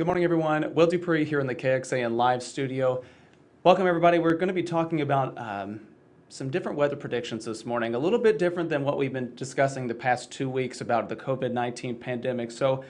Good morning, everyone. Will Dupree here in the KXAN live studio. Welcome, everybody. We're going to be talking about some different weather predictions this morning, a little bit different than what we've been discussing the past 2 weeks about the COVID-19 pandemic. So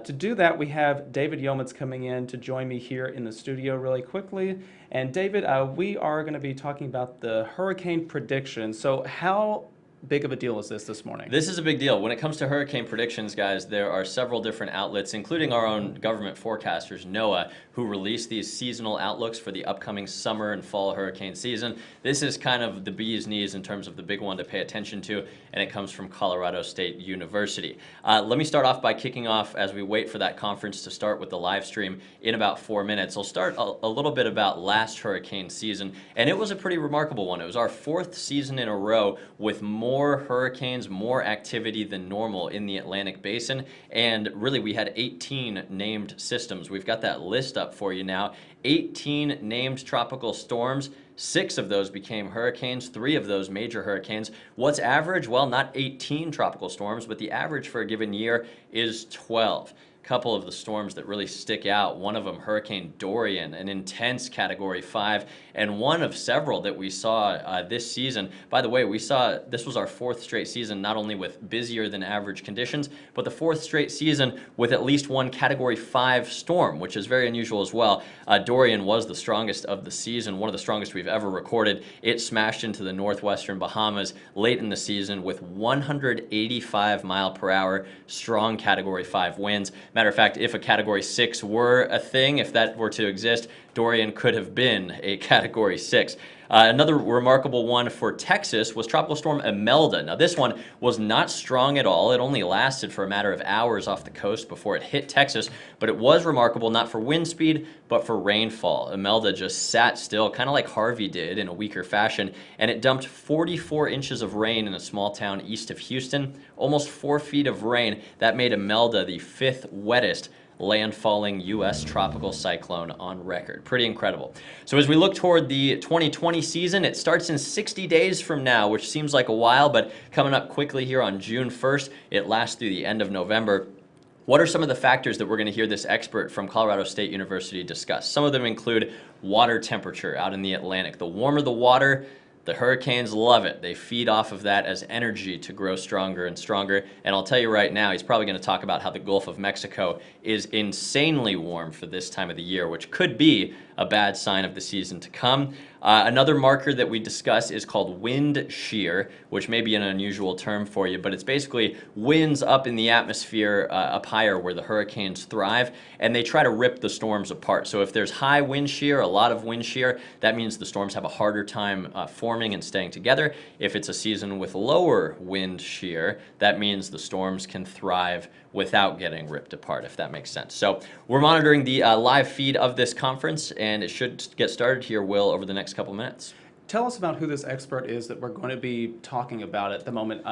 to do that, we have David Yeomans coming in to join me here in the studio really quickly. And David, we are going to be talking about the hurricane prediction. So how big of a deal is this morning? This is a big deal. When it comes to hurricane predictions, guys, there are several different outlets, including our own government forecasters, NOAA, who release these seasonal outlooks for the upcoming summer and fall hurricane season. This is kind of the bee's knees in terms of the big one to pay attention to, and it comes from Colorado State University. Let me start off by kicking off, as we wait for that conference to start with the live stream in about 4 minutes. I'll start a little bit about last hurricane season, and it was a pretty remarkable one. It was our 4th season in a row with more hurricanes, more activity than normal in the Atlantic Basin, and really we had 18 named systems. We've got that list up for you now. 18 named tropical storms. 6 of those became hurricanes, 3 of those major hurricanes. What's average? Well, not 18 tropical storms, but the average for a given year is 12. Couple of the storms that really stick out. One of them, Hurricane Dorian, an intense Category 5, and one of several that we saw this season. By the way, we saw this was our 4th straight season, not only with busier than average conditions, but the 4th straight season with at least one Category 5 storm, which is very unusual as well. Dorian was the strongest of the season, one of the strongest we've ever recorded. It smashed into the northwestern Bahamas late in the season with 185 mile per hour strong Category 5 winds. Matter of fact, if a Category 6 were a thing, if that were to exist, Dorian could have been a Category 6. Another remarkable one for Texas was Tropical Storm Imelda. Now, this one was not strong at all. It only lasted for a matter of hours off the coast before it hit Texas, but it was remarkable not for wind speed, but for rainfall. Imelda just sat still, kind of like Harvey did in a weaker fashion, and it dumped 44 inches of rain in a small town east of Houston, almost 4 feet of rain. That made Imelda the 5th wettest landfalling U.S. tropical cyclone on record. Pretty incredible. So as we look toward the 2020 season, it starts in 60 days from now, which seems like a while, but coming up quickly here on June 1st, it lasts through the end of November. What are some of the factors that we're going to hear this expert from Colorado State University discuss? Some of them include water temperature out in the Atlantic. The warmer the water, the hurricanes love it. They feed off of that as energy to grow stronger and stronger. And I'll tell you right now, he's probably going to talk about how the Gulf of Mexico is insanely warm for this time of the year, which could be a bad sign of the season to come. Another marker that we discuss is called wind shear, which may be an unusual term for you, but it's basically winds up in the atmosphere up higher where the hurricanes thrive, and they try to rip the storms apart. So if there's high wind shear, a lot of wind shear, that means the storms have a harder time forming and staying together. If it's a season with lower wind shear, that means the storms can thrive without getting ripped apart, if that makes sense. So we're monitoring the live feed of this conference, and it should get started here, Will, over the next couple minutes. Tell us about who this expert is that we're going to be talking about at the moment.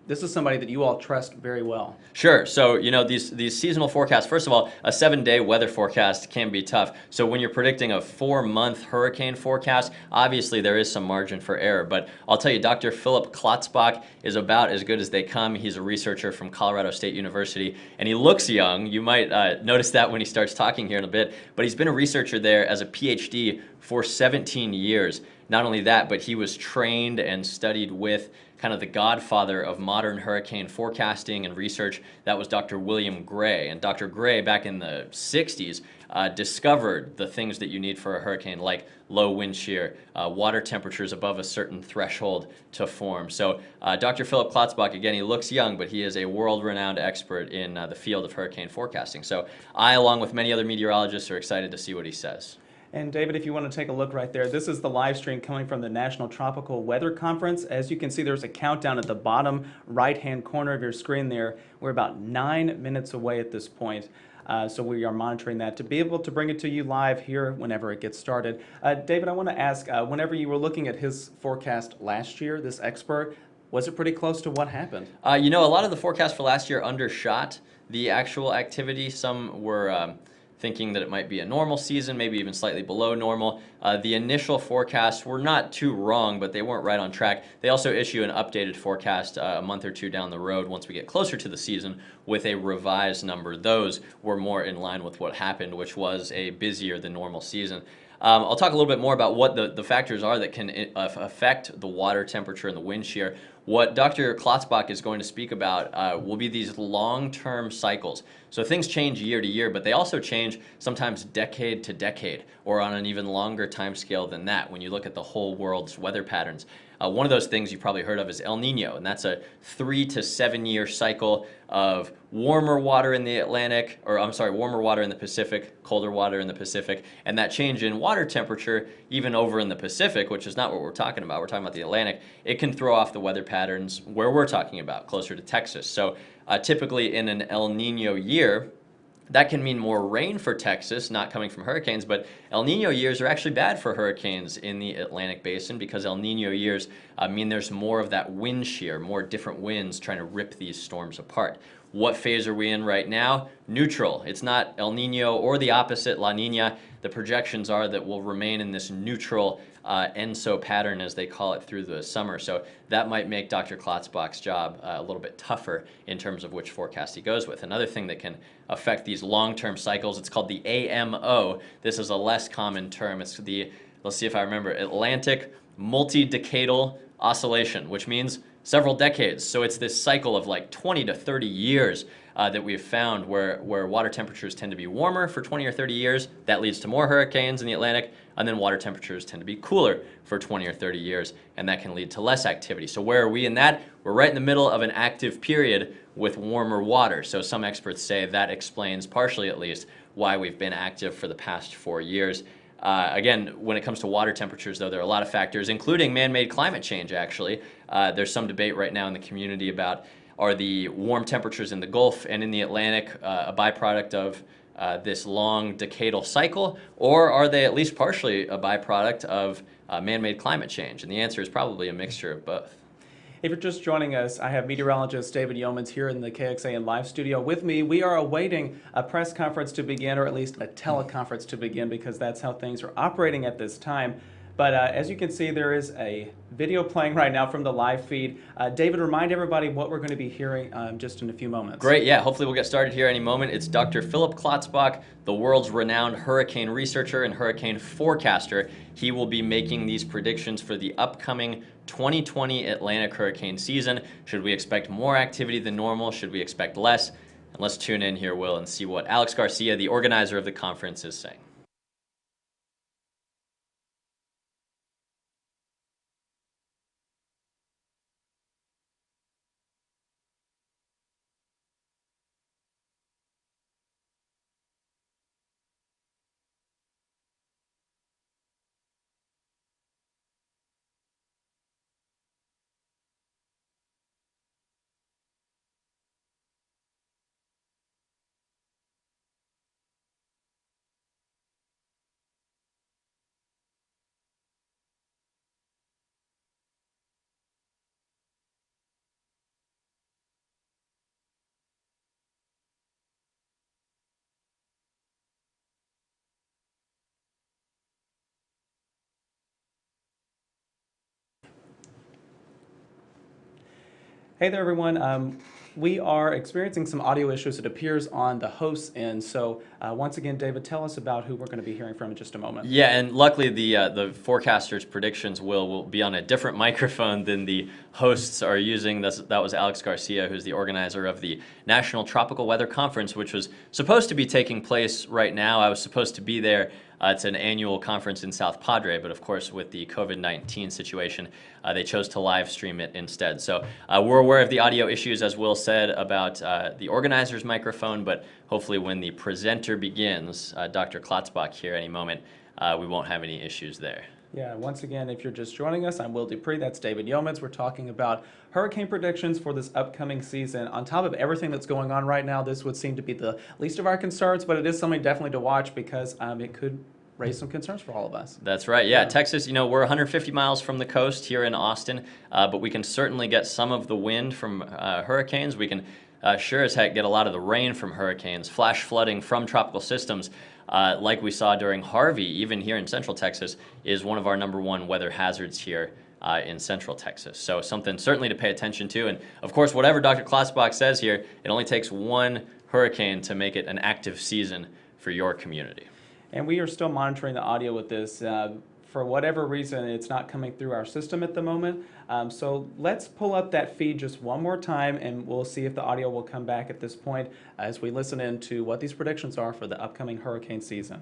This is somebody that you all trust very well. Sure. So, you know, these seasonal forecasts, first of all, a 7-day weather forecast can be tough. So when you're predicting a 4-month hurricane forecast, obviously there is some margin for error. But I'll tell you, Dr. Philip Klotzbach is about as good as they come. He's a researcher from Colorado State University, and he looks young. You might notice that when he starts talking here in a bit. But he's been a researcher there as a PhD for 17 years. Not only that, but he was trained and studied with kind of the godfather of modern hurricane forecasting and research. That was Dr. William Gray. And Dr. Gray, back in the 60s, discovered the things that you need for a hurricane, like low wind shear, water temperatures above a certain threshold to form. So Dr. Philip Klotzbach, again, he looks young, but he is a world-renowned expert in the field of hurricane forecasting. So I, along with many other meteorologists, are excited to see what he says. And David, if you want to take a look right there, this is the live stream coming from the National Tropical Weather Conference. As you can see, there's a countdown at the bottom right-hand corner of your screen there. We're about 9 minutes away at this point. So we are monitoring that to be able to bring it to you live here whenever it gets started. David, I want to ask, whenever you were looking at his forecast last year, this expert, was it pretty close to what happened? You know, a lot of the forecasts for last year undershot the actual activity. Some were thinking that it might be a normal season, maybe even slightly below normal. The initial forecasts were not too wrong, but they weren't right on track. They also issue an updated forecast a month or two down the road once we get closer to the season with a revised number. Those were more in line with what happened, which was a busier than normal season. I'll talk a little bit more about what the factors are that can affect the water temperature and the wind shear. What Dr. Klotzbach is going to speak about will be these long-term cycles. So things change year to year, but they also change sometimes decade to decade, or on an even longer time scale than that when you look at the whole world's weather patterns. One of those things you've probably heard of is El Nino, and that's a 3 to 7 year cycle of warmer water in the Atlantic, or I'm sorry, warmer water in the Pacific, colder water in the Pacific, and that change in water temperature, even over in the Pacific, which is not what we're talking about, we're talking about the Atlantic, it can throw off the weather patterns where we're talking about, closer to Texas. So typically in an El Nino year, that can mean more rain for Texas, not coming from hurricanes, but El Nino years are actually bad for hurricanes in the Atlantic basin because El Nino years mean there's more of that wind shear, more different winds trying to rip these storms apart. What phase are we in right now? Neutral. It's not El Nino or the opposite, La Nina. The projections are that we'll remain in this neutral ENSO pattern, as they call it, through the summer. So that might make Dr. Klotzbach's job a little bit tougher in terms of which forecast he goes with. Another thing that can affect these long-term cycles, it's called the AMO. This is a less common term. It's the, let's see if I remember, Atlantic Multi-Decadal Oscillation, which means several decades. So it's this cycle of like 20 to 30 years that we've found where water temperatures tend to be warmer for 20 or 30 years. That leads to more hurricanes in the Atlantic, and then water temperatures tend to be cooler for 20 or 30 years, and that can lead to less activity. So where are we in that? We're right in the middle of an active period with warmer water. So some experts say that explains, partially at least, why we've been active for the past 4 years. Again, when it comes to water temperatures, though, there are a lot of factors, including man-made climate change, actually. There's some debate right now in the community about, are the warm temperatures in the Gulf and in the Atlantic a byproduct of this long decadal cycle, or are they at least partially a byproduct of man-made climate change? And the answer is probably a mixture of both. If you're just joining us, I have meteorologist David Yeomans here in the KXAN live studio with me. We are awaiting a press conference to begin, or at least a teleconference to begin, because that's how things are operating at this time. But as you can see, there is a video playing right now from the live feed. David, remind everybody what we're going to be hearing just in a few moments. Great, yeah, hopefully we'll get started here any moment. It's Dr. Philip Klotzbach, the world's renowned hurricane researcher and hurricane forecaster. He will be making these predictions for the upcoming 2020 Atlantic hurricane season. Should we expect more activity than normal? Should we expect less? And let's tune in here, Will, and see what Alex Garcia, the organizer of the conference, is saying. Hey there, everyone. We are experiencing some audio issues, it appears, on the host's end. So once again, David, tell us about who we're going to be hearing from in just a moment. Yeah, and luckily the forecasters' predictions will be on a different microphone than the hosts are using. That was Alex Garcia, who's the organizer of the National Tropical Weather Conference, which was supposed to be taking place right now. I was supposed to be there. It's an annual conference in South Padre, but of course with the COVID-19 situation, they chose to live stream it instead. So we're aware of the audio issues, as Will said, about the organizer's microphone, but hopefully when the presenter begins, Dr. Klotzbach here any moment, we won't have any issues there. Yeah, once again, if you're just joining us, I'm Will Dupree, that's David Yeomans. We're talking about hurricane predictions for this upcoming season. On top of everything that's going on right now, this would seem to be the least of our concerns, but it is something definitely to watch because it could raise some concerns for all of us. That's right, yeah. Texas, you know, we're 150 miles from the coast here in Austin, but we can certainly get some of the wind from hurricanes. We can sure as heck get a lot of the rain from hurricanes, flash flooding from tropical systems, like we saw during Harvey, even here in Central Texas, is one of our #1 weather hazards here in Central Texas. So something certainly to pay attention to. And of course, whatever Dr. Klotzbach says here, it only takes one hurricane to make it an active season for your community. And we are still monitoring the audio with this. For whatever reason, it's not coming through our system at the moment. So let's pull up that feed just one more time, and we'll see if the audio will come back at this point as we listen in to what these predictions are for the upcoming hurricane season.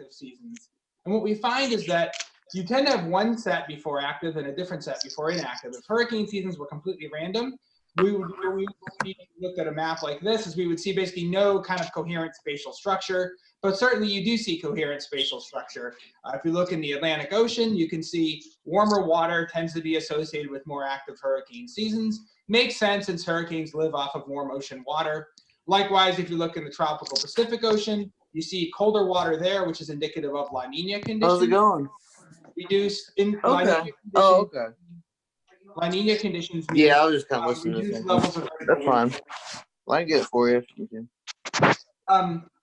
active seasons. And what we find is that you tend to have one set before active and a different set before inactive. If hurricane seasons were completely random, we would see, look at a map like this, is we would see basically no kind of coherent spatial structure, but certainly you do see coherent spatial structure. If you look in the Atlantic Ocean, you can see warmer water tends to be associated with more active hurricane seasons. Makes sense since hurricanes live off of warm ocean water. Likewise, if you look in the tropical Pacific Ocean, you see colder water there, which is indicative of La Nina conditions. How's it going? Reduced in Okay. La Nina conditions. Oh, okay. La Nina conditions mean, Yeah, I was just kind of listening to reduced this. levels of That's fine. Well, I can get it for you if you can.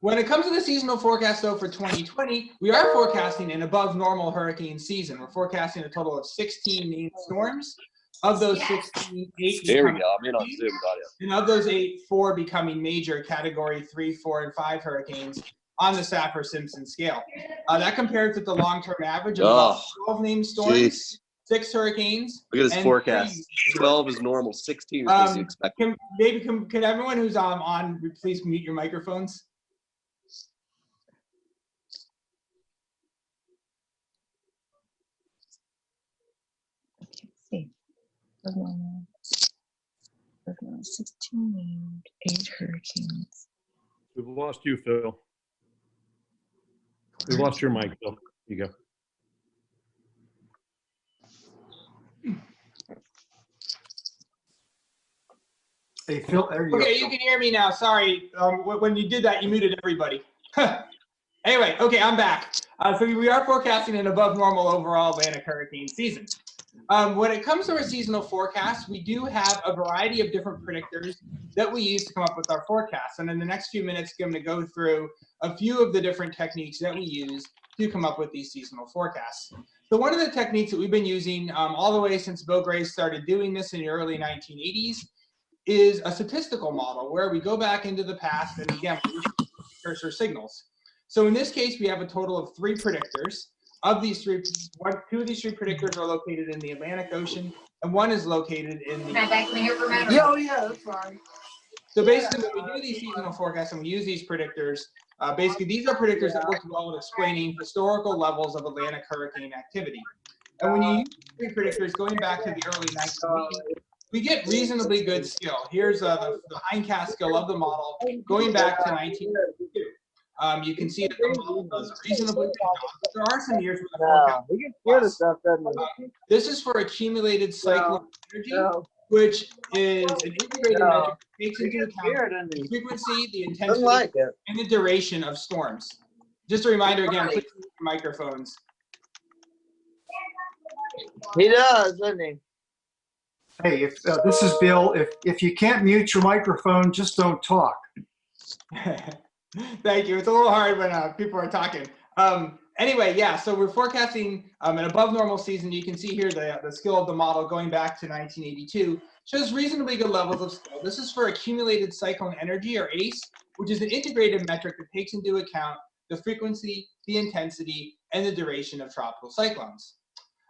When it comes to the seasonal forecast, though, for 2020, we are forecasting an above normal hurricane season. We're forecasting a total of 16 named storms. Of those 16, 8 There we becoming go. I'm in on Zoom, got it. and of those 8, 4 becoming major Category 3, 4, and 5 hurricanes on the Saffir-Simpson scale. That compares with the long-term average of about 12 named storms, Jeez. 6 hurricanes. Look at this and forecast. 3 12 is normal. 16 is supposed to expect. Can everyone who's on please mute your microphones? normal. 16 named, 8 hurricanes. We've lost you, Phil. We lost your mic, Phil. You go. Hey, Phil, there you Okay, go. you can hear me now. Sorry, when you did that, you muted everybody. Anyway, okay, I'm back. So we are forecasting an above normal overall Atlantic hurricane season. When it comes to our seasonal forecast, we do have a variety of different predictors that we use to come up with our forecasts. And in the next few minutes, I'm going to go through a few of the different techniques that we use to come up with these seasonal forecasts. So one of the techniques that we've been using all the way since Bill Gray started doing this in the early 1980s is a statistical model where we go back into the past and again, we use precursor signals. So in this case, we have a total of 3 predictors. Of these 3, 2 of these 3 predictors are located in the Atlantic Ocean, and 1 is located in the. Yeah, that's fine. So basically, when we do these seasonal forecasts and we use these predictors, basically these are predictors that work well at explaining historical levels of Atlantic hurricane activity. And when you use 3 predictors going back to the early 1980s, we get reasonably good skill. Here's the hindcast skill of the model going back to 1982. You can see that the model does reasonably good job. There are some years where the forecast we can hear the stuff, doesn't we? this is for accumulated cyclone energy, which is an integrated metric that takes into account the frequency, the intensity, Doesn't like it. and the duration of storms. Just a reminder again, please mute your microphones. He does, doesn't he? Hey, if this is Bill, if you can't mute your microphone, just don't talk. Thank you. It's a little hard when people are talking. Anyway, yeah, so we're forecasting an above normal season. You can see here the skill of the model going back to 1982 shows reasonably good levels of skill. This is for accumulated cyclone energy, or ACE, which is an integrated metric that takes into account the frequency, the intensity, and the duration of tropical cyclones.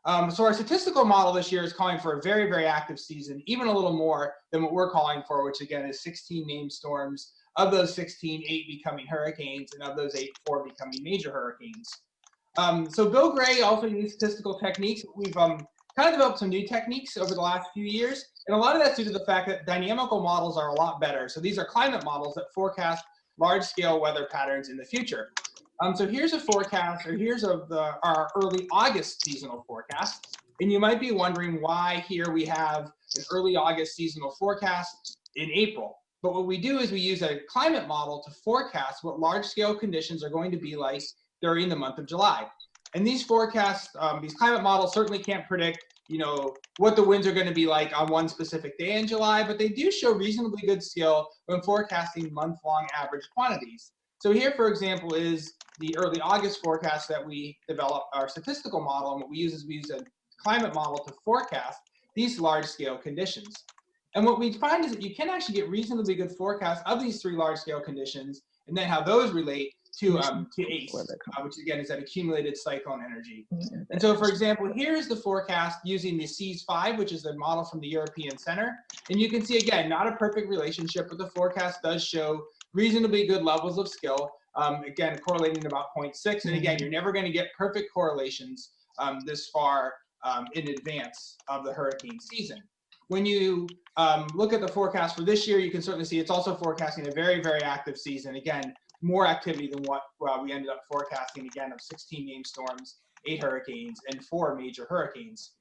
So our statistical model this year is calling for a very, very active season, even a little more than what we're calling for, which again is 16 named storms. Of those 16, 8 becoming hurricanes, and of those 8, 4 becoming major hurricanes. So Bill Gray also used statistical techniques. We've kind of developed some new techniques over the last few years, and a lot of that's due to the fact that dynamical models are a lot better. So these are climate models that forecast large-scale weather patterns in the future. So here's a forecast, or here's our early August seasonal forecast. And you might be wondering why here we have an early August seasonal forecast in April. But what we do is we use a climate model to forecast what large-scale conditions are going to be like during the month of July. And these forecasts, these climate models certainly can't predict, what the winds are going to be like on one specific day in July, but they do show reasonably good skill when forecasting month-long average quantities. So here, for example, is the early August forecast that we developed, our statistical model, and what we use is we use a climate model to forecast these large-scale conditions. And what we find is that you can actually get reasonably good forecasts of these 3 large-scale conditions, and then how those relate to ACE, which again is that accumulated cyclone energy. And so, for example, here's the forecast using the CES5, which is the model from the European Center. And you can see, again, not a perfect relationship, but the forecast does show reasonably good levels of skill, again, correlating to about 0.6. And again, you're never going to get perfect correlations this far in advance of the hurricane season. When you look at the forecast for this year, you can certainly see it's also forecasting a very, very active season. Again, more activity than what we ended up forecasting, again, of 16 named storms, 8 hurricanes, and 4 major hurricanes.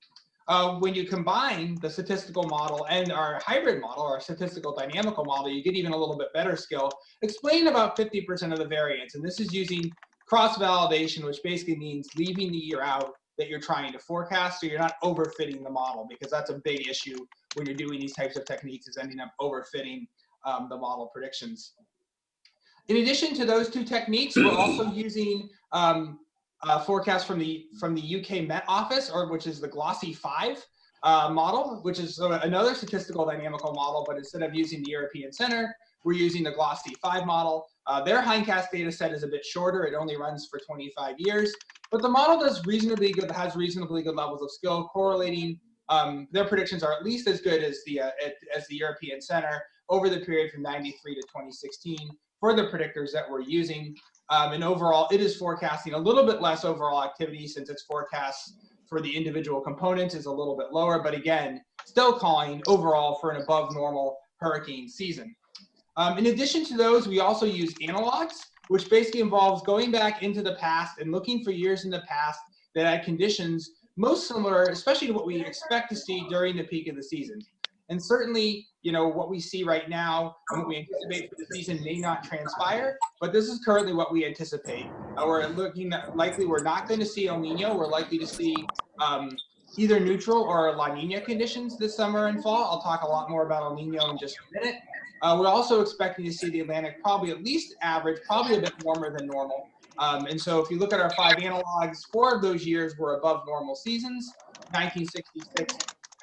When you combine the statistical model and our hybrid model, our statistical dynamical model, you get even a little bit better skill, explaining about 50% of the variance. And this is using cross-validation, which basically means leaving the year out that you're trying to forecast, so you're not overfitting the model, because that's a big issue when you're doing these types of techniques, is ending up overfitting the model predictions. In addition to those 2 techniques, we're also using forecast from the UK Met Office, which is the Glossy 5 model, which is another statistical dynamical model, but instead of using the European Center, we're using the Glossy 5 model. Their hindcast data set is a bit shorter. It only runs for 25 years, but the model does reasonably good, has reasonably good levels of skill, correlating. Their predictions are at least as good as the European Center over the period from 93 to 2016 for the predictors that we're using. And overall, it is forecasting a little bit less overall activity, since its forecasts for the individual components is a little bit lower, but again, still calling overall for an above normal hurricane season. In addition to those, we also use analogs, which basically involves going back into the past and looking for years in the past that had conditions most similar, especially to what we expect to see during the peak of the season. And certainly, you know, what we see right now and what we anticipate for the season may not transpire, but this is currently what we anticipate. We're looking at likely we're not going to see El Nino. We're likely to see either neutral or La Nina conditions this summer and fall. I'll talk a lot more about El Nino in just a minute. We're also expecting to see the Atlantic probably at least average, probably a bit warmer than normal. And so if you look at our 5 analogs, 4 of those years were above normal seasons, 1966,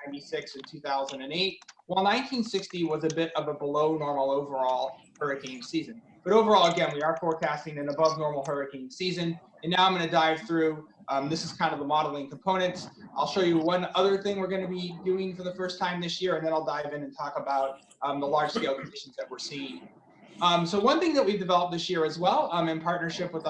96, and 2008, while 1960 was a bit of a below normal overall hurricane season. But overall, again, we are forecasting an above normal hurricane season. And now I'm going to dive through, this is kind of the modeling components. I'll show you one other thing we're going to be doing for the first time this year, and then I'll dive in and talk about the large scale conditions that we're seeing. So one thing that we've developed this year as well, in partnership with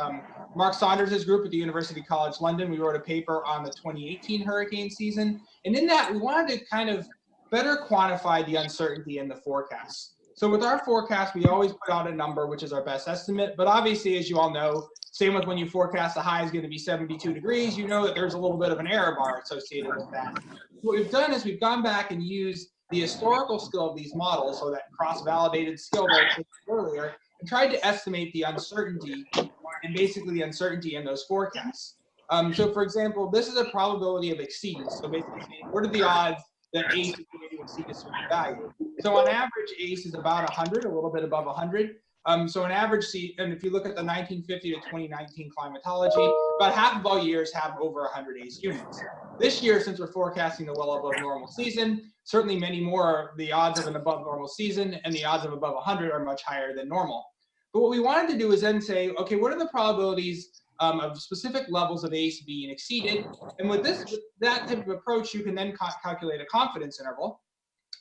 Mark Saunders' group at the University College London, we wrote a paper on the 2018 hurricane season. And in that, we wanted to kind of better quantify the uncertainty in the forecast. So with our forecast, we always put out a number, which is our best estimate. But obviously, as you all know, same with when you forecast the high is going to be 72 degrees, you know that there's a little bit of an error bar associated with that. What we've done is we've gone back and used the historical skill of these models, so that cross-validated skill that I mentioned earlier, and tried to estimate the uncertainty and basically the uncertainty in those forecasts. So for example, this is a probability of exceedance. So basically, what are the odds that ACE is going to exceed a certain value? So on average, ACE is about 100, a little bit above 100. So an average and if you look at the 1950 to 2019 climatology, about half of all years have over 100 ACE units. This year, since we're forecasting a well above normal season, certainly many more, the odds of an above normal season and the odds of above 100 are much higher than normal. But what we wanted to do is then say, okay, what are the probabilities of specific levels of ACE being exceeded? And with that type of approach, you can then calculate a confidence interval.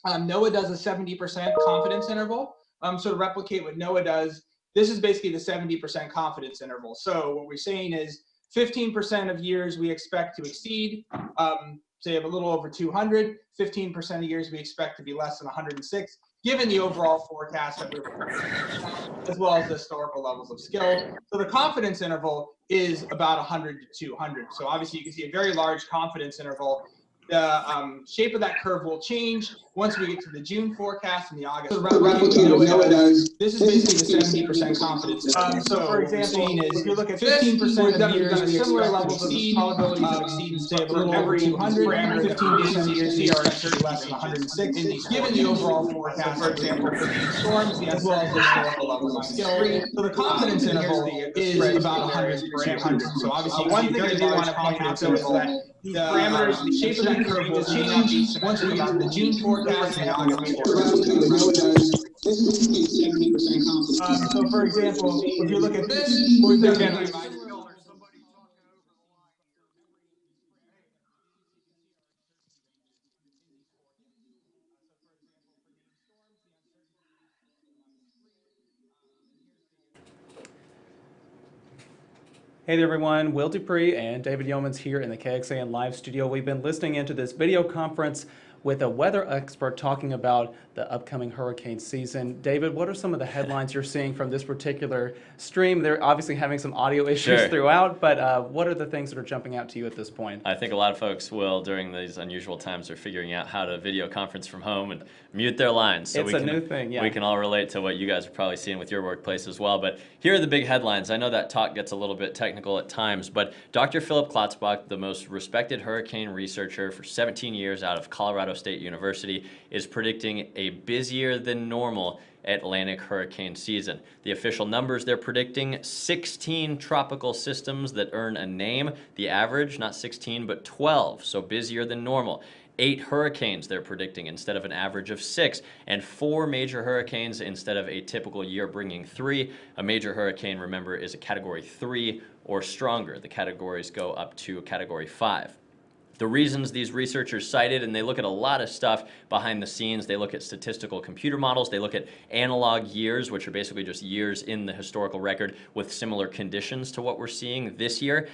NOAA does a 70% confidence interval. So to replicate what NOAA does, this is basically the 70% confidence interval. So what we're saying is 15% of years we expect to exceed, say a little over 200, 15% of years we expect to be less than 106, given the overall forecast that we're as well as the historical levels of skill. So the confidence interval is about 100 to 200. So obviously you can see a very large confidence interval. The shape of that curve will change once we get to the June forecast and the August. So this is basically the 70% confidence. So for example, if you look at 15% of years, we similar levels of probabilities of exceedance, say a little over 200, 15% of years we are actually less than 106. Given the overall forecast, for example, for these storms, as well as the historical levels of skill. So the confidence interval is about 100 to 200. So obviously, one thing I do want to point out though is that the parameters, the shape of that curve will change once we get to the June forecast and the August forecast. So for example, if you look at this, again, Hey there everyone, Will Dupree and David Yeomans here in the KXAN live studio. We've been listening into this video conference with a weather expert talking about the upcoming hurricane season. David, what are some of the headlines you're seeing from this particular stream? They're obviously having some audio issues throughout, but what are the things that are jumping out to you at this point? I think a lot of folks will, during these unusual times, are figuring out how to video conference from home and mute their lines. So it's a new thing, yeah. We can all relate to what you guys are probably seeing with your workplace as well. But here are the big headlines. I know that talk gets a little bit technical at times, but Dr. Philip Klotzbach, the most respected hurricane researcher for 17 years out of Colorado State University, is predicting a busier than normal Atlantic hurricane season. The official numbers they're predicting: 16 tropical systems that earn a name. The average, not 16, but 12, so busier than normal. 8 hurricanes they're predicting instead of an average of 6, and 4 major hurricanes instead of a typical year bringing 3. A major hurricane, remember, is a category 3 or stronger. The categories go up to a category 5. The reasons these researchers cited, and they look at a lot of stuff behind the scenes. They look at statistical computer models. They look at analog years, which are basically just years in the historical record with similar conditions to what we're seeing this year.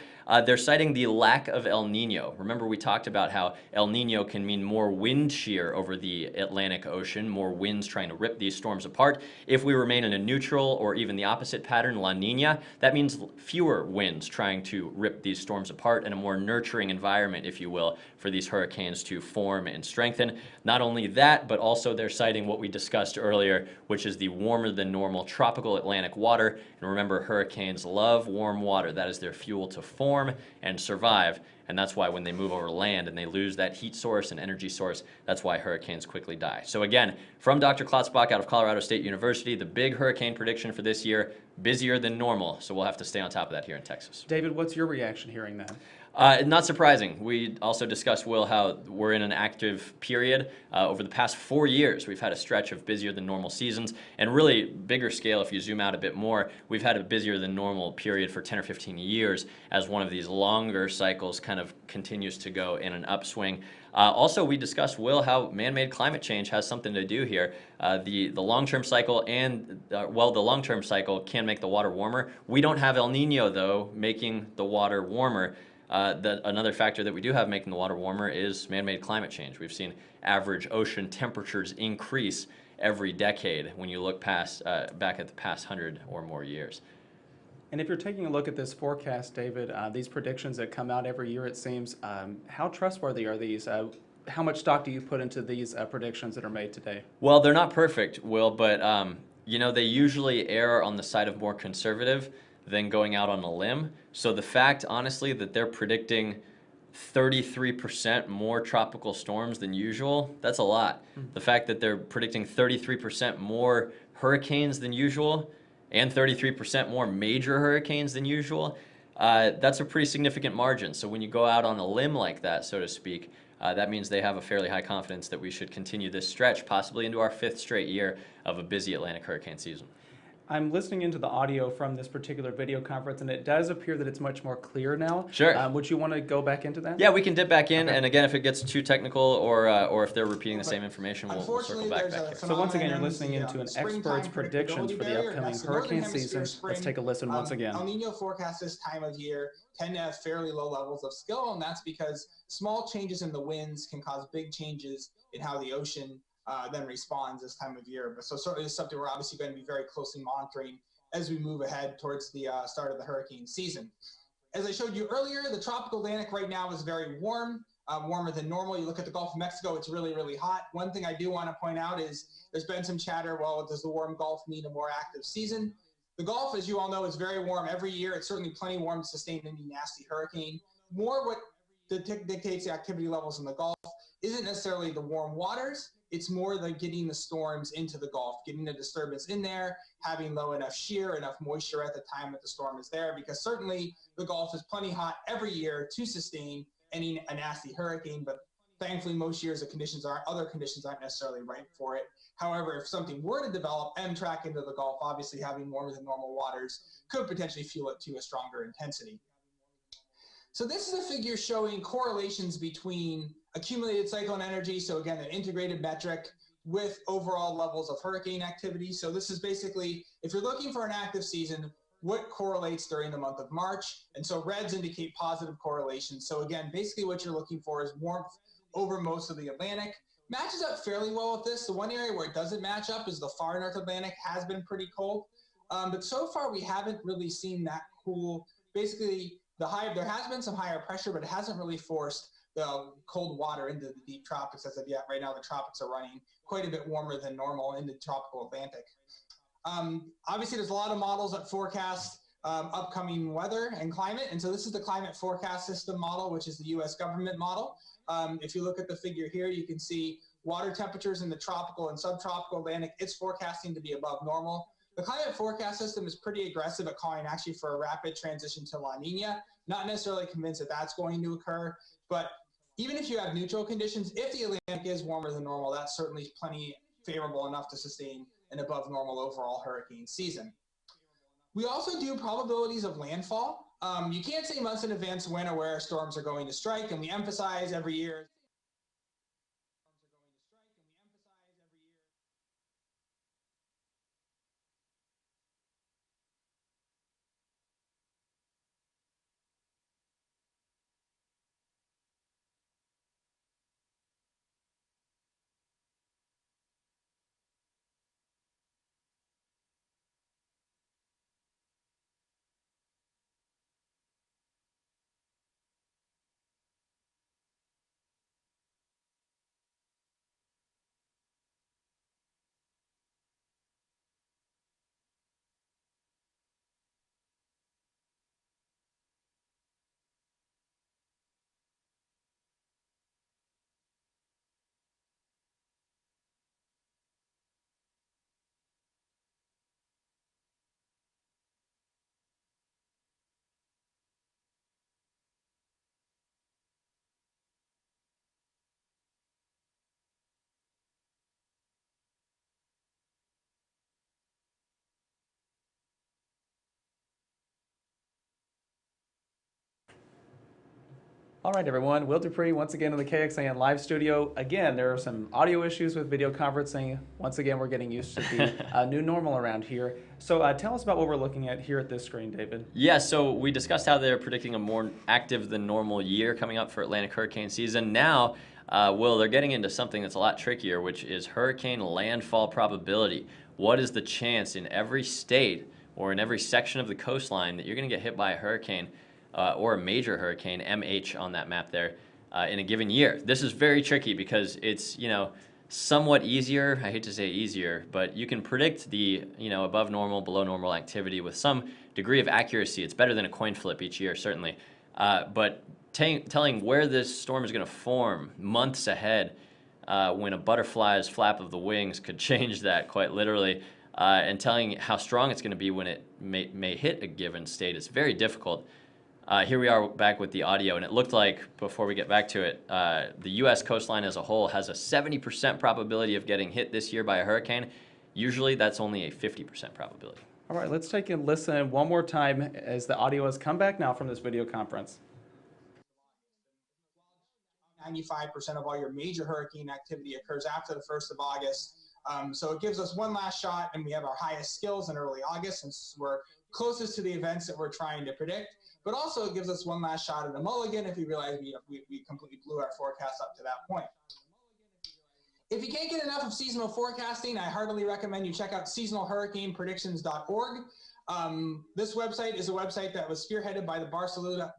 They're citing the lack of El Nino. Remember, we talked about how El Nino can mean more wind shear over the Atlantic Ocean, more winds trying to rip these storms apart. If we remain in a neutral or even the opposite pattern, La Nina, that means fewer winds trying to rip these storms apart and a more nurturing environment, if you will, for these hurricanes to form and strengthen. Not only that, but also they're citing what we discussed earlier, which is the warmer than normal tropical Atlantic water. And remember, hurricanes love warm water. That is their fuel to form and survive. And that's why when they move over land and they lose that heat source and energy source, that's why hurricanes quickly die. So again, from Dr. Klotzbach out of Colorado State University, the big hurricane prediction for this year, busier than normal. So we'll have to stay on top of that here in Texas. David, what's your reaction hearing that? Not surprising. We also discussed, Will, how we're in an active period. Over the past 4 years, we've had a stretch of busier than normal seasons. And really, bigger scale, if you zoom out a bit more, we've had a busier than normal period for 10 or 15 years as one of these longer cycles kind of continues to go in an upswing. Also, we discussed, Will, how man-made climate change has something to do here. The long-term cycle and, the long-term cycle can make the water warmer. We don't have El Nino, though, making the water warmer. Another factor that we do have making the water warmer is man-made climate change. We've seen average ocean temperatures increase every decade when you look past back at the past 100 or more years. And if you're taking a look at this forecast, David, these predictions that come out every year, it seems, how trustworthy are these? How much stock do you put into these predictions that are made today? Well, they're not perfect, Will, but you know, they usually err on the side of more conservative than going out on a limb. So the fact, honestly, that they're predicting 33% more tropical storms than usual, that's a lot. The fact that they're predicting 33% more hurricanes than usual and 33% more major hurricanes than usual, that's a pretty significant margin. So when you go out on a limb like that, so to speak, that means they have a fairly high confidence that we should continue this stretch, possibly into our 5th straight year of a busy Atlantic hurricane season. I'm listening into the audio from this particular video conference, and it does appear that it's much more clear now. Sure. Would you want to go back into that? Yeah, we can dip back in, Okay. and again, if it gets too technical or if they're repeating the same information, we'll circle Unfortunately, back there's here. a So once again, you're phenomenon listening known as into the an springtime expert's predictions predictability for the barrier. upcoming That's the northern hurricane hemisphere season. spring. Let's take a listen once again. El Nino forecasts this time of year tend to have fairly low levels of skill, and that's because small changes in the winds can cause big changes in how the ocean then responds this time of year. But so certainly this is something we're obviously going to be very closely monitoring as we move ahead towards the start of the hurricane season. As I showed you earlier, the tropical Atlantic right now is very warm, warmer than normal. You look at the Gulf of Mexico, it's really, really hot. One thing I do want to point out is there's been some chatter, well, does the warm Gulf mean a more active season? The Gulf, as you all know, is very warm every year. It's certainly plenty warm to sustain any nasty hurricane. More what dictates the activity levels in the Gulf isn't necessarily the warm waters, it's more the getting the storms into the Gulf, getting the disturbance in there, having low enough shear, enough moisture at the time that the storm is there, because certainly the Gulf is plenty hot every year to sustain a nasty hurricane, but thankfully most years other conditions aren't necessarily right for it. However, if something were to develop and track into the Gulf, obviously having warmer than normal waters could potentially fuel it to a stronger intensity. So this is a figure showing correlations between accumulated cyclone energy, so again, an integrated metric, with overall levels of hurricane activity. So this is basically, if you're looking for an active season, what correlates during the month of March? And so reds indicate positive correlations. So again, basically what you're looking for is warmth over most of the Atlantic. Matches up fairly well with this. The one area where it doesn't match up is the far North Atlantic has been pretty cold. But so far we haven't really seen that cool. Basically, there has been some higher pressure, but it hasn't really forced the cold water into the deep tropics as of yet. Right now, the tropics are running quite a bit warmer than normal in the tropical Atlantic. Obviously, there's a lot of models that forecast upcoming weather and climate. And so this is the climate forecast system model, which is the US government model. If you look at the figure here, you can see water temperatures in the tropical and subtropical Atlantic. It's forecasting to be above normal. The climate forecast system is pretty aggressive at calling actually for a rapid transition to La Nina. Not necessarily convinced that that's going to occur, but even if you have neutral conditions, if the Atlantic is warmer than normal, that's certainly plenty favorable enough to sustain an above normal overall hurricane season. We also do probabilities of landfall. You can't say months in advance when or where storms are going to strike, and we emphasize every year. All right, everyone. Will Dupree once again in the KXAN live studio. Again, there are some audio issues with video conferencing. Once again, we're getting used to the new normal around here. So tell us about what we're looking at here at this screen, David. Yeah, so we discussed how they're predicting a more active than normal year coming up for Atlantic hurricane season. Now, Will, they're getting into something that's a lot trickier, which is hurricane landfall probability. What is the chance in every state or in every section of the coastline that you're going to get hit by a hurricane or a major hurricane, MH on that map there, in a given year? This is very tricky because it's, somewhat easier. I hate to say easier, but you can predict the, above normal, below normal activity with some degree of accuracy. It's better than a coin flip each year, certainly. But telling where this storm is going to form months ahead, when a butterfly's flap of the wings could change that quite literally, and telling how strong it's going to be when it may hit a given state, it's very difficult. Here we are back with the audio, and it looked like, before we get back to it, the U.S. coastline as a whole has a 70% probability of getting hit this year by a hurricane. Usually, that's only a 50% probability. All right, let's take a listen one more time as the audio has come back now from this video conference. 95% of all your major hurricane activity occurs after the 1st of August. So it gives us one last shot, and we have our highest skills in early August since we're closest to the events that we're trying to predict. But also it gives us one last shot at a mulligan if we realize we completely blew our forecast up to that point. If you can't get enough of seasonal forecasting, I heartily recommend you check out seasonalhurricanepredictions.org. This website is a website that was spearheaded by the Barcelona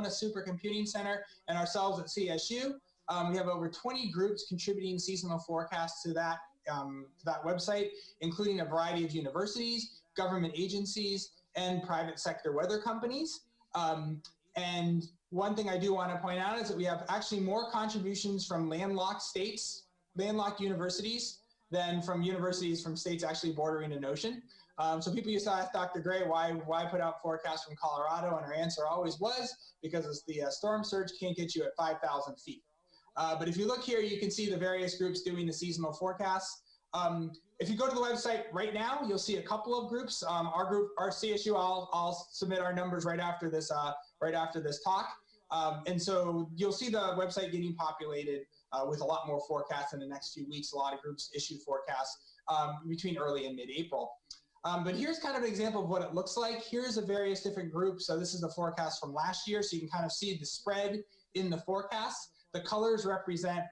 Supercomputing Center and ourselves at CSU. We have over 20 groups contributing seasonal forecasts to that website, including a variety of universities, government agencies, and private sector weather companies. And one thing I do want to point out is that we have actually more contributions from landlocked states, landlocked universities, than from universities from states actually bordering an ocean. So people used to ask Dr. Gray, why put out forecasts from Colorado? And our answer always was, because the storm surge can't get you at 5,000 feet. But if you look here, you can see the various groups doing the seasonal forecasts. If you go to the website right now, you'll see a couple of groups. Our group, our CSU, I'll submit our numbers right after this talk. And so you'll see the website getting populated with a lot more forecasts in the next few weeks. A lot of groups issue forecasts between early and mid-April. But here's kind of an example of what it looks like. Here's the various different groups. So this is the forecast from last year. So you can kind of see the spread in the forecast. The colors represent,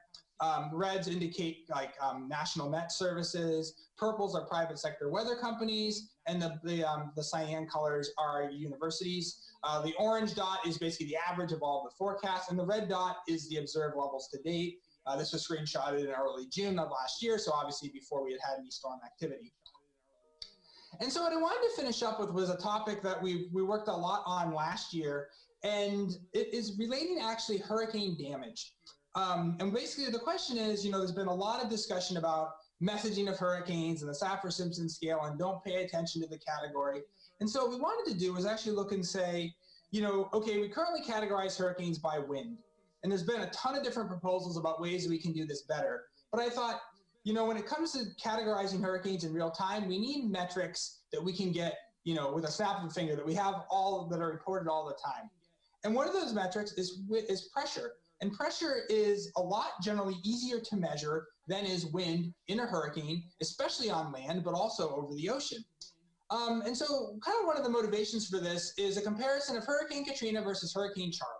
reds indicate like National Met Services, purples are private sector weather companies, and the cyan colors are universities. The orange dot is basically the average of all the forecasts, and the red dot is the observed levels to date. This was screenshotted in early June of last year, so obviously before we had any storm activity. And so what I wanted to finish up with was a topic that we worked a lot on last year, and it is relating to actually hurricane damage. And basically the question is, there's been a lot of discussion about messaging of hurricanes and the Saffir-Simpson scale and don't pay attention to the category. And so what we wanted to do was actually look and say, okay, we currently categorize hurricanes by wind. And there's been a ton of different proposals about ways we can do this better. But I thought, when it comes to categorizing hurricanes in real time, we need metrics that we can get with a snap of a finger, that we have all that are reported all the time. And one of those metrics is pressure. And pressure is a lot generally easier to measure than is wind in a hurricane, especially on land, but also over the ocean. And so kind of one of the motivations for this is a comparison of Hurricane Katrina versus Hurricane Charlie.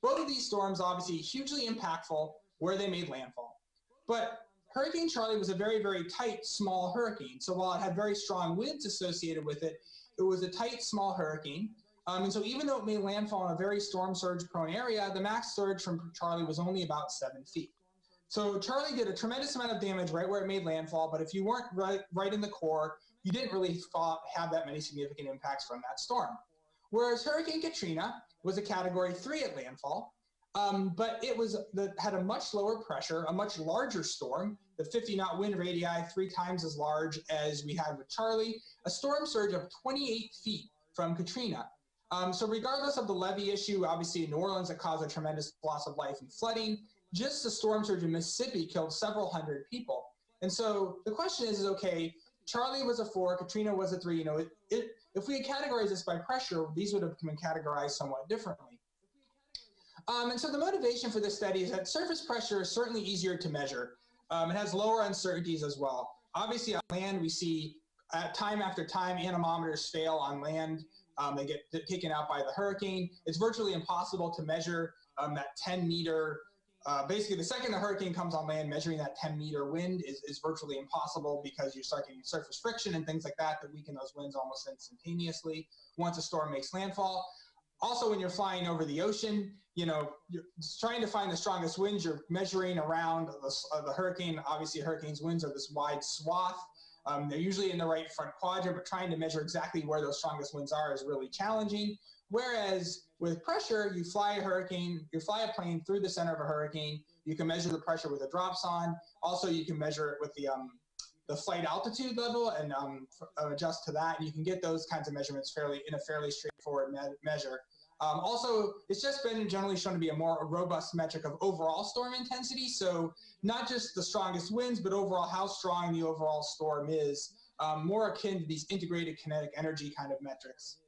Both of these storms obviously hugely impactful where they made landfall. But Hurricane Charlie was a very, very tight, small hurricane. So while it had very strong winds associated with it, it was a tight, small hurricane. And so even though it made landfall in a very storm surge prone area, the max surge from Charlie was only about 7 feet. So Charlie did a tremendous amount of damage right where it made landfall, but if you weren't right in the core, you didn't really have that many significant impacts from that storm. Whereas Hurricane Katrina was a Category 3 at landfall, but it had a much lower pressure, a much larger storm, the 50-knot wind radii 3 times as large as we had with Charlie, a storm surge of 28 feet from Katrina. So regardless of the levee issue, obviously in New Orleans it caused a tremendous loss of life and flooding. Just the storm surge in Mississippi killed several hundred people. And so the question is okay, Charlie was a 4, Katrina was a 3. If we had categorized this by pressure, these would have been categorized somewhat differently. And so the motivation for this study is that surface pressure is certainly easier to measure. It has lower uncertainties as well. Obviously on land, we see time after time anemometers fail on land. They get taken out by the hurricane. It's virtually impossible to measure that 10-meter. Basically, the second the hurricane comes on land, measuring that 10-meter wind is virtually impossible because you start getting surface friction and things like that weaken those winds almost instantaneously once a storm makes landfall. Also, when you're flying over the ocean, you're trying to find the strongest winds. You're measuring around the hurricane. Obviously, hurricanes' winds are this wide swath. They're usually in the right front quadrant, but trying to measure exactly where those strongest winds are is really challenging. Whereas with pressure, you fly a plane through the center of a hurricane. You can measure the pressure with a dropsonde. Also, you can measure it with the flight altitude level and adjust to that. And you can get those kinds of measurements in a fairly straightforward measure. Also, it's just been generally shown to be a more robust metric of overall storm intensity. So not just the strongest winds, but overall how strong the overall storm is, more akin to these integrated kinetic energy kind of metrics.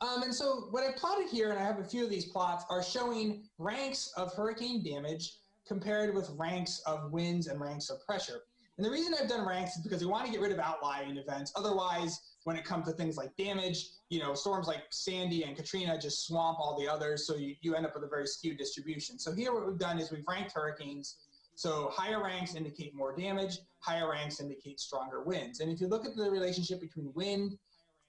And so what I plotted here, and I have a few of these plots, are showing ranks of hurricane damage compared with ranks of winds and ranks of pressure. And the reason I've done ranks is because we want to get rid of outlying events. Otherwise, when it comes to things like damage, storms like Sandy and Katrina just swamp all the others, so you end up with a very skewed distribution. So here what we've done is we've ranked hurricanes. So higher ranks indicate more damage, higher ranks indicate stronger winds. And if you look at the relationship between wind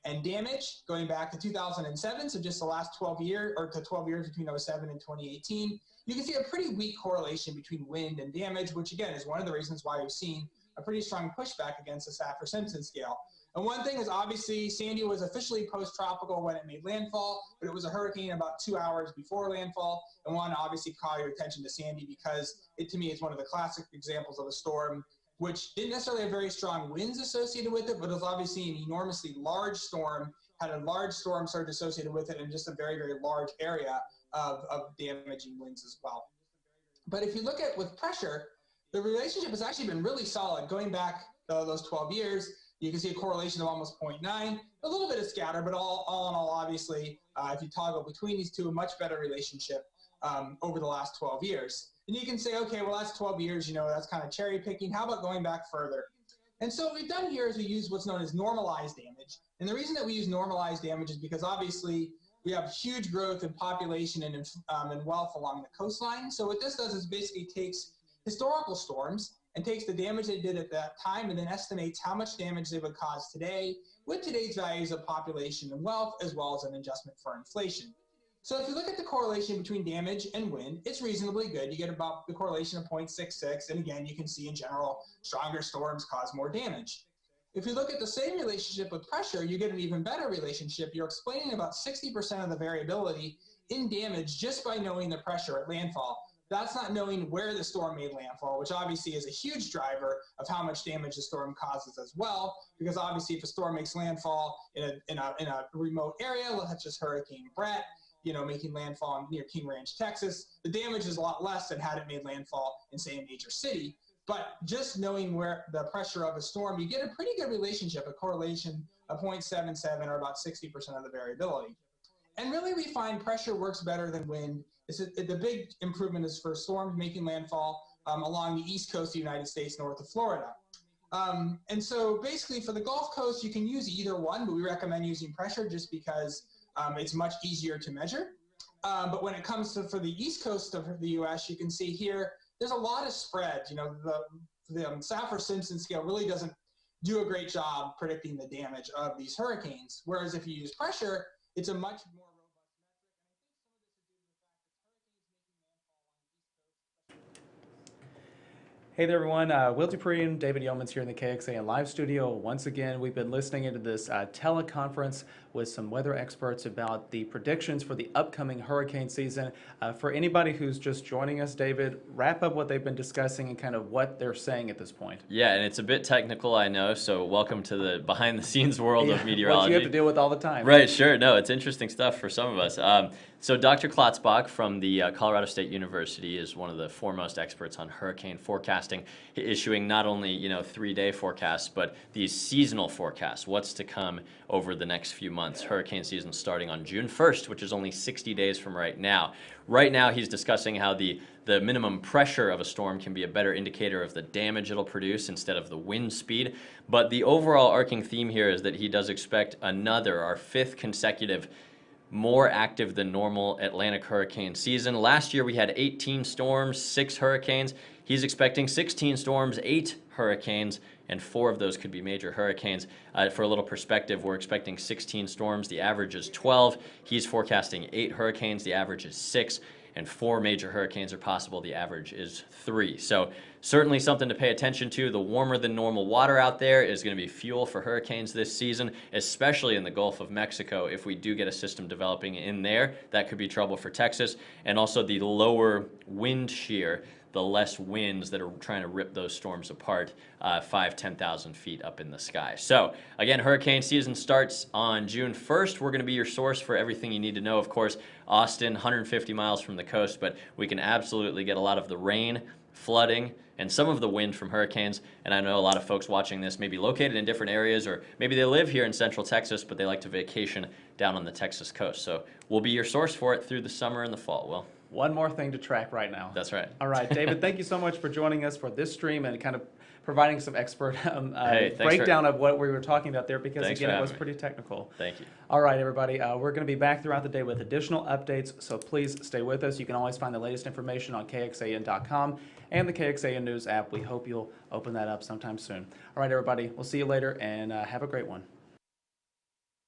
and damage going back to 2007, so just the last 12 years, or to 12 years between 2007 and 2018, you can see a pretty weak correlation between wind and damage, which again is one of the reasons why we've seen a pretty strong pushback against the Saffir-Simpson scale. And one thing is obviously Sandy was officially post-tropical when it made landfall, but it was a hurricane about 2 hours before landfall. And want to obviously call your attention to Sandy because it to me is one of the classic examples of a storm which didn't necessarily have very strong winds associated with it, but it was obviously an enormously large storm, had a large storm surge associated with it, and just a very, very large area of damaging winds as well. But if you look at with pressure, the relationship has actually been really solid. Going back those 12 years, you can see a correlation of almost 0.9, a little bit of scatter, but all in all, obviously, if you toggle between these two, a much better relationship over the last 12 years. And you can say, okay, well, that's 12 years, that's kind of cherry picking. How about going back further? And so what we've done here is we use what's known as normalized damage. And the reason that we use normalized damage is because obviously we have huge growth in population and wealth along the coastline. So what this does is basically takes historical storms and takes the damage they did at that time and then estimates how much damage they would cause today with today's values of population and wealth, as well as an adjustment for inflation. So if you look at the correlation between damage and wind, it's reasonably good. You get about the correlation of 0.66, and again, you can see in general, stronger storms cause more damage. If you look at the same relationship with pressure, you get an even better relationship. You're explaining about 60% of the variability in damage just by knowing the pressure at landfall. That's not knowing where the storm made landfall, which obviously is a huge driver of how much damage the storm causes as well, because obviously if a storm makes landfall in a remote area, such as Hurricane Brett, making landfall near King Ranch, Texas, the damage is a lot less than had it made landfall in, say, a major city. But just knowing where the pressure of a storm, you get a pretty good relationship, a correlation of 0.77 or about 60% of the variability. And really we find pressure works better than wind. The big improvement is for storms making landfall along the east coast of the United States, north of Florida. And so basically for the Gulf Coast, you can use either one, but we recommend using pressure just because it's much easier to measure. But when it comes to for the east coast of the U.S., you can see here, there's a lot of spread. You know, the Saffir-Simpson scale really doesn't do a great job predicting the damage of these hurricanes. Whereas if you use pressure, it's a much more robust metric. And I think some of this is due to the fact that hurricanes making landfall on the east coast. Hey there, everyone. Will Dupree and David Yeomans here in the KXAN live studio. Once again, we've been listening into this teleconference with some weather experts about the predictions for the upcoming hurricane season. For anybody who's just joining us, David, wrap up what they've been discussing and kind of what they're saying at this point. Yeah, and it's a bit technical, I know, so welcome to the behind-the-scenes world of meteorology. What you have to deal with all the time. Right, sure. No, it's interesting stuff for some of us. So Dr. Klotzbach from the Colorado State University is one of the foremost experts on hurricane forecasting, issuing not only 3-day forecasts, but these seasonal forecasts, what's to come over the next few months. Hurricane season starting on June 1st, which is only 60 days from right now. Right now, he's discussing how the minimum pressure of a storm can be a better indicator of the damage it'll produce instead of the wind speed. But the overall arcing theme here is that he does expect our 5th consecutive more active than normal Atlantic hurricane season. Last year we had 18 storms, 6 hurricanes. He's expecting 16 storms, 8 hurricanes, and 4 of those could be major hurricanes. For a little perspective, we're expecting 16 storms. The average is 12. He's forecasting 8 hurricanes. The average is 6. And 4 major hurricanes are possible. The average is 3. So certainly something to pay attention to. The warmer than normal water out there is going to be fuel for hurricanes this season, especially in the Gulf of Mexico. If we do get a system developing in there, that could be trouble for Texas. And also the lower wind shear, the less winds that are trying to rip those storms apart 5,000–10,000 feet up in the sky. So again, hurricane season starts on June 1st. We're going to be your source for everything you need to know. Of course, Austin, 150 miles from the coast, but we can absolutely get a lot of the rain, flooding, and some of the wind from hurricanes. And I know a lot of folks watching this may be located in different areas, or maybe they live here in Central Texas, but they like to vacation down on the Texas coast. So we'll be your source for it through the summer and the fall. Will. One more thing to track right now. That's right. All right, David, thank you so much for joining us for this stream and kind of providing some expert Hey, breakdown of what we were talking about there, because Thanks again, for it was having me. pretty technical. Thank you. All right, everybody, we're going to be back throughout the day with additional updates, so please stay with us. You can always find the latest information on KXAN.com and the KXAN News app. We hope you'll open that up sometime soon. All right, everybody, we'll see you later, and have a great one.